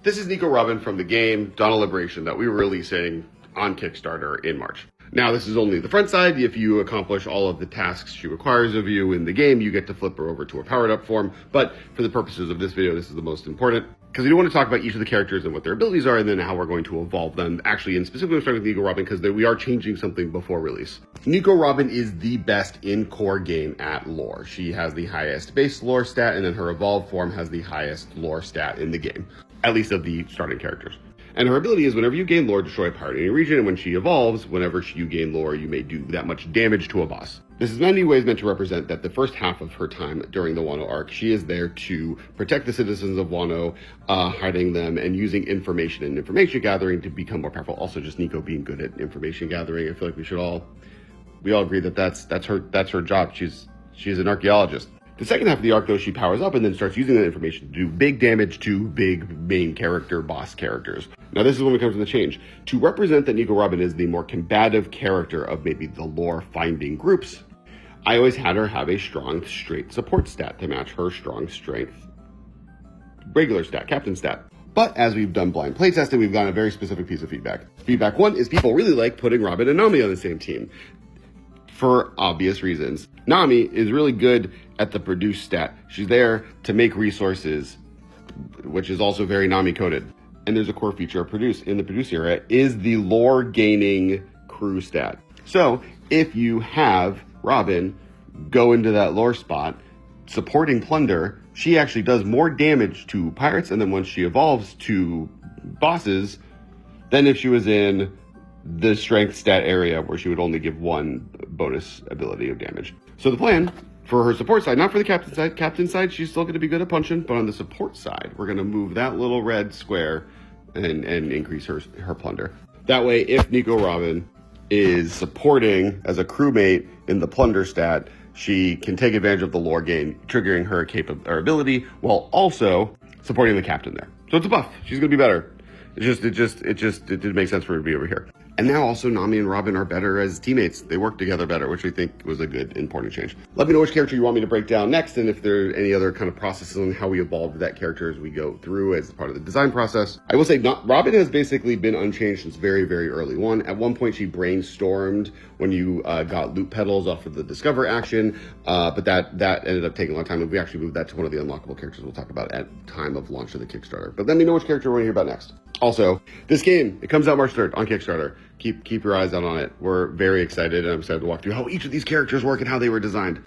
This is Nico Robin from the game Dawn of Liberation that we were releasing on Kickstarter in March. Now, this is only the front side. If you accomplish all of the tasks she requires of you in the game, you get to flip her over to a powered up form. But for the purposes of this video, this is the most important, because we do want to talk about each of the characters and what their abilities are, and then how we're going to evolve them. Actually, and specifically starting with Nico Robin, because we are changing something before release. Nico Robin is the best in core game at lore. She has the highest base lore stat, and then her evolved form has the highest lore stat in the game, at least of the starting characters. And her ability is whenever you gain lore, destroy a pirate in any region, and when she evolves, whenever you gain lore, you may do that much damage to a boss. This is in many ways meant to represent that the first half of her time during the Wano arc, she is there to protect the citizens of Wano, hiding them and using information and information gathering to become more powerful. Also, just Nico being good at information gathering. I feel like we all agree that that's her job. She's an archaeologist. The second half of the arc, though, she powers up and then starts using that information to do big damage to big main character, boss characters. Now, this is when we come to the change. To represent that Nico Robin is the more combative character of maybe the lore-finding groups, I always had her have a strong, straight support stat to match her strong strength regular stat, captain stat. But as we've done blind playtesting, we've gotten a very specific piece of feedback. Feedback one is people really like putting Robin and Nami on the same team, for obvious reasons. Nami is really good at the produce stat. She's there to make resources, which is also very Nami coded. And there's a core feature of produce in the produce area is the lore gaining crew stat. So if you have Robin go into that lore spot supporting plunder, she actually does more damage to pirates, and then once she evolves to bosses, than if she was in the strength stat area where she would only give one bonus ability of damage. So the plan for her support side, not for the captain side, she's still going to be good at punching, but on the support side, we're going to move that little red square and increase her plunder. That way, if Nico Robin is supporting as a crewmate in the plunder stat, she can take advantage of the lore gain, triggering her ability while also supporting the captain there. So it's a buff. She's going to be better. It didn't make sense for her to be over here. And now also Nami and Robin are better as teammates. They work together better, which we think was a good, important change. Let me know which character you want me to break down next, and if there are any other kind of processes on how we evolved that character as we go through as part of the design process. I will say Robin has basically been unchanged since very, very early on. At one point, she brainstormed when you got loot pedals off of the Discover action, but that ended up taking a long time, and we actually moved that to one of the unlockable characters we'll talk about at time of launch of the Kickstarter. But let me know which character you want to hear about next. Also, this game, it comes out March 3rd on Kickstarter. Keep your eyes out on it. We're very excited, and I'm excited to walk through how each of these characters work and how they were designed.